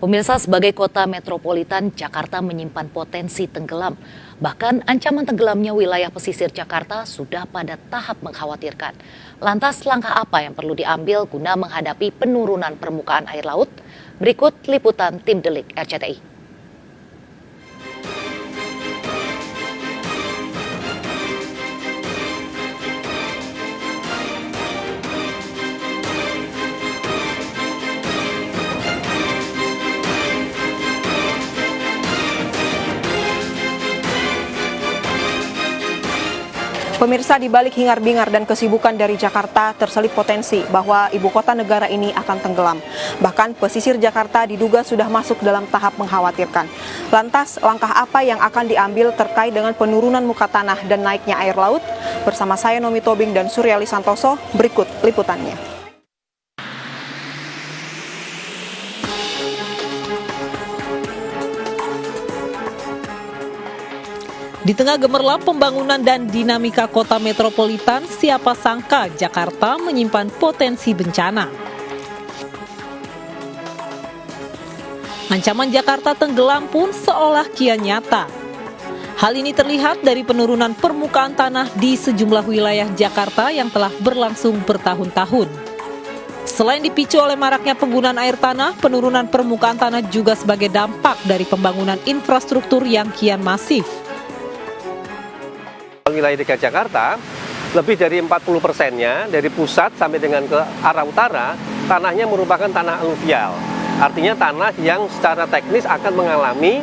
Pemirsa, sebagai kota metropolitan, Jakarta menyimpan potensi tenggelam. Bahkan ancaman tenggelamnya wilayah pesisir Jakarta sudah pada tahap mengkhawatirkan. Lantas langkah apa yang perlu diambil guna menghadapi penurunan permukaan air laut? Berikut liputan Tim Delik RCTI. Pemirsa, di balik hingar-bingar dan kesibukan dari Jakarta, terselip potensi bahwa ibu kota negara ini akan tenggelam. Bahkan pesisir Jakarta diduga sudah masuk dalam tahap mengkhawatirkan. Lantas, langkah apa yang akan diambil terkait dengan penurunan muka tanah dan naiknya air laut? Bersama saya Nomi Tobing dan Suryali Santoso, berikut liputannya. Di tengah gemerlap pembangunan dan dinamika kota metropolitan, siapa sangka Jakarta menyimpan potensi bencana. Ancaman Jakarta tenggelam pun seolah kian nyata. Hal ini terlihat dari penurunan permukaan tanah di sejumlah wilayah Jakarta yang telah berlangsung bertahun-tahun. Selain dipicu oleh maraknya penggunaan air tanah, penurunan permukaan tanah juga sebagai dampak dari pembangunan infrastruktur yang kian masif. Wilayah DKI Jakarta, lebih dari 40%-nya dari pusat sampai dengan ke arah utara, tanahnya merupakan tanah aluvial. Artinya tanah yang secara teknis akan mengalami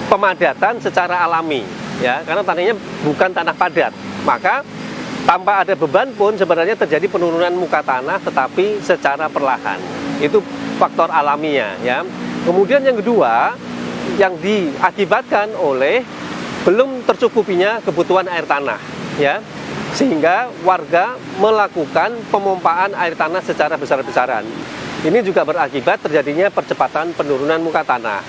pemadatan secara alami, ya, karena tanahnya bukan tanah padat. Maka tanpa ada beban pun sebenarnya terjadi penurunan muka tanah, tetapi secara perlahan. Itu faktor alaminya, ya. Kemudian yang kedua, yang diakibatkan oleh belum tercukupinya kebutuhan air tanah, ya, sehingga warga melakukan pemompaan air tanah secara besar-besaran. Ini juga berakibat terjadinya percepatan penurunan muka tanah.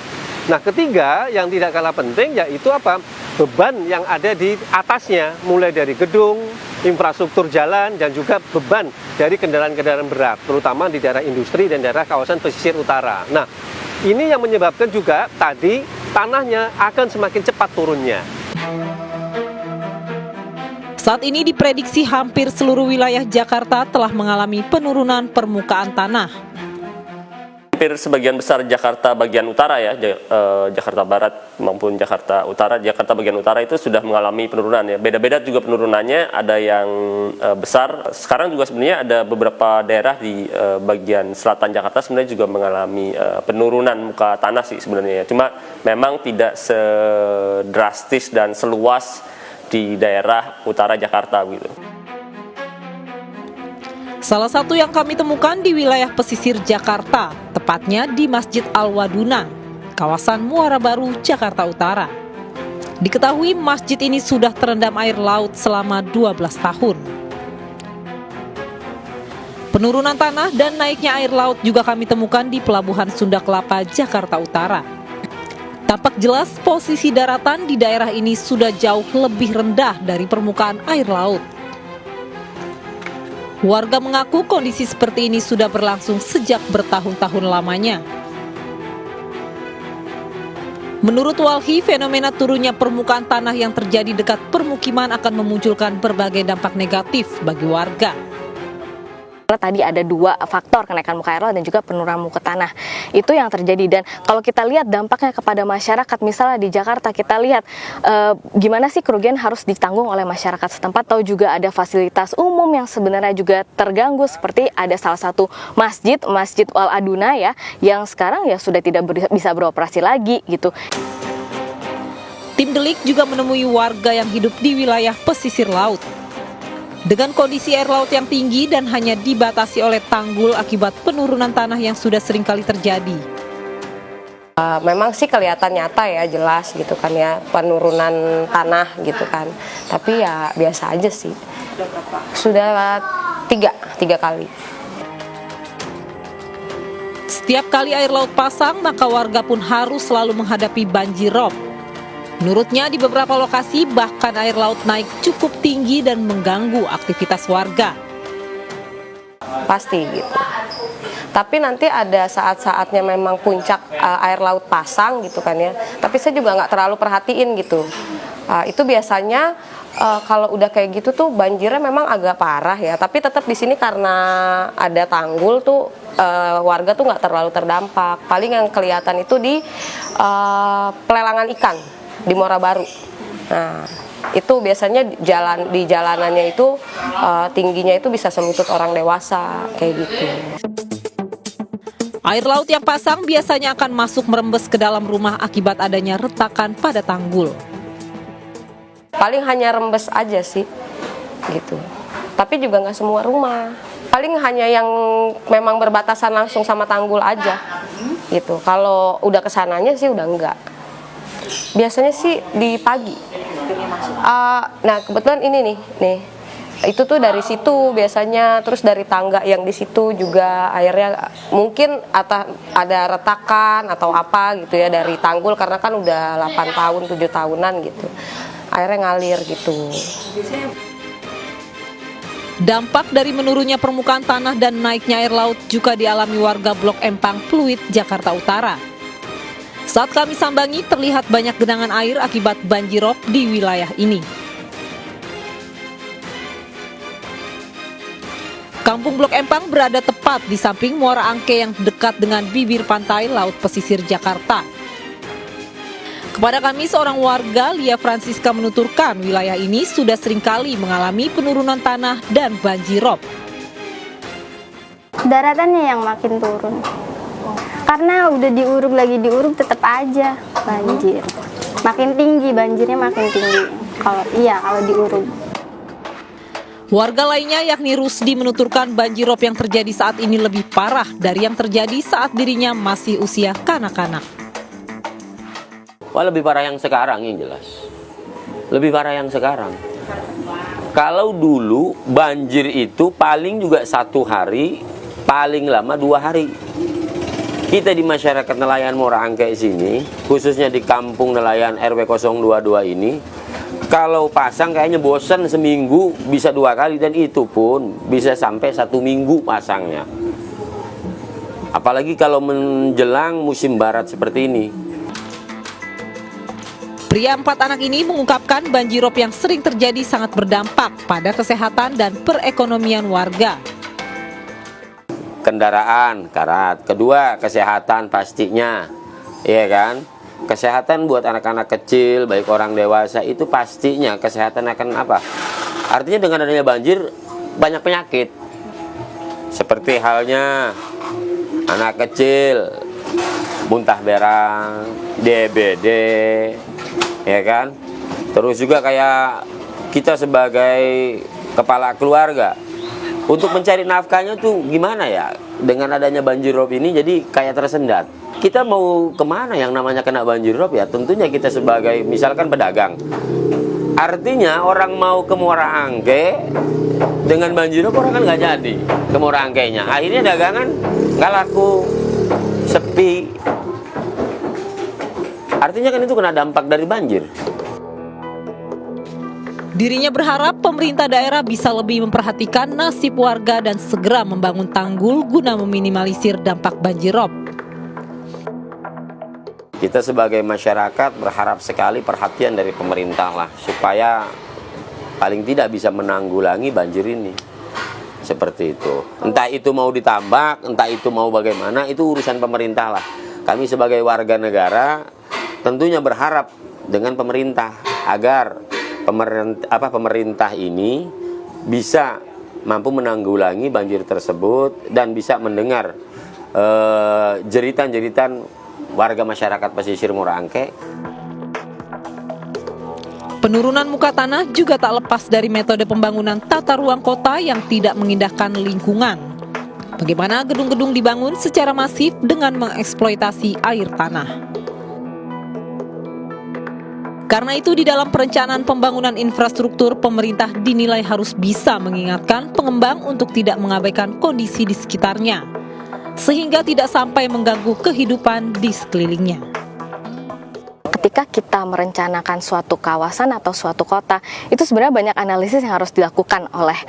Nah, ketiga yang tidak kalah penting yaitu apa? Beban yang ada di atasnya, mulai dari gedung, infrastruktur jalan, dan juga beban dari kendaraan-kendaraan berat, terutama di daerah industri dan daerah kawasan pesisir utara. Nah, ini yang menyebabkan juga tadi tanahnya akan semakin cepat turunnya. Saat ini diprediksi hampir seluruh wilayah Jakarta telah mengalami penurunan permukaan tanah. Hampir sebagian besar Jakarta bagian utara ya, Jakarta Barat maupun Jakarta Utara, Jakarta bagian utara itu sudah mengalami penurunan ya. Beda-beda juga penurunannya, ada yang besar. Sekarang juga sebenarnya ada beberapa daerah di bagian selatan Jakarta sebenarnya juga mengalami penurunan muka tanah sih sebenarnya. Cuma memang tidak sedrastis dan seluas di daerah utara Jakarta gitu. Salah satu yang kami temukan di wilayah pesisir Jakarta, tepatnya di Masjid Al-Waduna, kawasan Muara Baru, Jakarta Utara. Diketahui masjid ini sudah terendam air laut selama 12 tahun. Penurunan tanah dan naiknya air laut juga kami temukan di Pelabuhan Sunda Kelapa, Jakarta Utara. Tampak jelas posisi daratan di daerah ini sudah jauh lebih rendah dari permukaan air laut. Warga mengaku kondisi seperti ini sudah berlangsung sejak bertahun-tahun lamanya. Menurut Walhi, fenomena turunnya permukaan tanah yang terjadi dekat permukiman akan memunculkan berbagai dampak negatif bagi warga. Tadi ada dua faktor, kenaikan muka air laut dan juga penurunan muka tanah. Itu yang terjadi, dan kalau kita lihat dampaknya kepada masyarakat, misalnya di Jakarta kita lihat gimana sih kerugian harus ditanggung oleh masyarakat setempat. Tahu juga ada fasilitas umum yang sebenarnya juga terganggu, seperti ada salah satu Masjid Al-Aduna ya, yang sekarang ya sudah tidak bisa beroperasi lagi gitu. Tim Delik juga menemui warga yang hidup di wilayah pesisir laut. Dengan kondisi air laut yang tinggi dan hanya dibatasi oleh tanggul akibat penurunan tanah yang sudah sering kali terjadi. Memang sih kelihatan nyata ya, jelas gitu kan ya, penurunan tanah gitu kan. Tapi ya biasa aja sih. Sudah tiga kali. Setiap kali air laut pasang, maka warga pun harus selalu menghadapi banjir rob. Menurutnya di beberapa lokasi bahkan air laut naik cukup tinggi dan mengganggu aktivitas warga. Pasti gitu. Tapi nanti ada saat-saatnya memang puncak air laut pasang gitu kan ya. Tapi saya juga nggak terlalu perhatiin gitu. Itu biasanya kalau udah kayak gitu tuh banjirnya memang agak parah ya. Tapi tetap di sini karena ada tanggul tuh warga tuh nggak terlalu terdampak. Paling yang kelihatan itu di pelelangan ikan di Muara Baru. Nah, itu biasanya di jalanannya itu tingginya itu bisa selutut orang dewasa kayak gitu. Air laut yang pasang biasanya akan masuk merembes ke dalam rumah akibat adanya retakan pada tanggul. Paling hanya rembes aja sih, gitu. Tapi juga nggak semua rumah. Paling hanya yang memang berbatasan langsung sama tanggul aja, gitu. Kalau udah kesananya sih udah enggak. Biasanya sih di pagi. Nah kebetulan ini nih. Itu tuh dari situ biasanya, terus dari tangga yang di situ juga airnya mungkin ada retakan atau apa gitu ya dari tanggul karena kan udah 8 tahun 7 tahunan gitu. Airnya ngalir gitu. Dampak dari menurunnya permukaan tanah dan naiknya air laut juga dialami warga Blok Empang, Pluit, Jakarta Utara. Saat kami sambangi terlihat banyak genangan air akibat banjirop di wilayah ini. Kampung Blok Empang berada tepat di samping Muara Angke yang dekat dengan bibir pantai Laut Pesisir Jakarta. Kepada kami, seorang warga, Lia Francisca, menuturkan wilayah ini sudah seringkali mengalami penurunan tanah dan banjirop. Daratannya yang makin turun. Karena udah diuruk tetap aja banjir. Makin tinggi banjirnya makin tinggi. Kalau diuruk. Warga lainnya yakni Rusdi menuturkan banjirop yang terjadi saat ini lebih parah dari yang terjadi saat dirinya masih usia kanak-kanak. Wah, lebih parah yang sekarang yang jelas. Lebih parah yang sekarang. Kalau dulu banjir itu paling juga 1 hari, paling lama 2 hari. Kita di masyarakat nelayan Muara Angke sini, khususnya di kampung nelayan RW 022 ini, kalau pasang kayaknya bosan seminggu bisa 2 kali dan itu pun bisa sampai 1 minggu pasangnya. Apalagi kalau menjelang musim barat seperti ini. Pria 4 anak ini mengungkapkan banjirop yang sering terjadi sangat berdampak pada kesehatan dan perekonomian warga. Kendaraan, karat. Kedua, kesehatan pastinya. Iya kan? Kesehatan buat anak-anak kecil, baik orang dewasa, itu pastinya kesehatan akan apa? Artinya dengan adanya banjir, banyak penyakit. Seperti halnya anak kecil, muntah berang, DBD, ya kan? Terus juga kayak kita sebagai kepala keluarga, untuk mencari nafkahnya tuh gimana ya? Dengan adanya banjirop ini jadi kayak tersendat. Kita mau kemana yang namanya kena banjirop ya? Tentunya kita sebagai misalkan pedagang. Artinya orang mau ke Muara Angke dengan banjirop orang kan nggak jadi ke Muara Angkenya. Akhirnya dagangan nggak laku, sepi. Artinya kan itu kena dampak dari banjir. Dirinya berharap pemerintah daerah bisa lebih memperhatikan nasib warga dan segera membangun tanggul guna meminimalisir dampak banjirop. Kita sebagai masyarakat berharap sekali perhatian dari pemerintah lah, supaya paling tidak bisa menanggulangi banjir ini. Seperti itu. Entah itu mau ditambak, entah itu mau bagaimana, itu urusan pemerintah lah. Kami sebagai warga negara tentunya berharap dengan pemerintah agar pemerintah ini bisa mampu menanggulangi banjir tersebut dan bisa mendengar jeritan-jeritan warga masyarakat pesisir Muara Angke. Penurunan muka tanah juga tak lepas dari metode pembangunan tata ruang kota yang tidak mengindahkan lingkungan. Bagaimana gedung-gedung dibangun secara masif dengan mengeksploitasi air tanah. Karena itu di dalam perencanaan pembangunan infrastruktur, pemerintah dinilai harus bisa mengingatkan pengembang untuk tidak mengabaikan kondisi di sekitarnya, sehingga tidak sampai mengganggu kehidupan di sekelilingnya. Ketika kita merencanakan suatu kawasan atau suatu kota, itu sebenarnya banyak analisis yang harus dilakukan oleh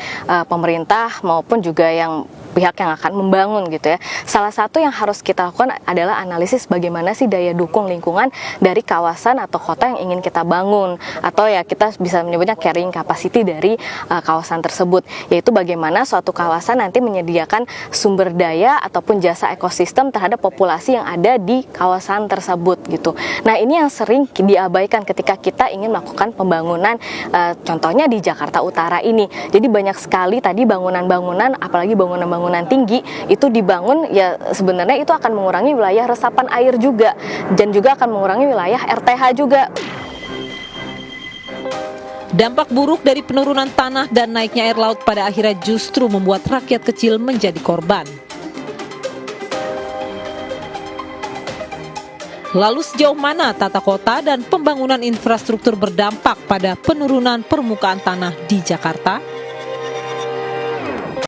pemerintah maupun juga yang pihak yang akan membangun gitu ya. Salah satu yang harus kita lakukan adalah analisis bagaimana sih daya dukung lingkungan dari kawasan atau kota yang ingin kita bangun, atau ya kita bisa menyebutnya carrying capacity dari kawasan tersebut, yaitu bagaimana suatu kawasan nanti menyediakan sumber daya ataupun jasa ekosistem terhadap populasi yang ada di kawasan tersebut gitu. Nah, ini yang sering diabaikan ketika kita ingin melakukan pembangunan, contohnya di Jakarta Utara ini. Jadi banyak sekali tadi bangunan-bangunan, apalagi bangunan-bangunan tinggi itu dibangun ya sebenarnya itu akan mengurangi wilayah resapan air juga, dan juga akan mengurangi wilayah RTH juga. Dampak buruk dari penurunan tanah dan naiknya air laut pada akhirnya justru membuat rakyat kecil menjadi korban. Lalu sejauh mana tata kota dan pembangunan infrastruktur berdampak pada penurunan permukaan tanah di Jakarta?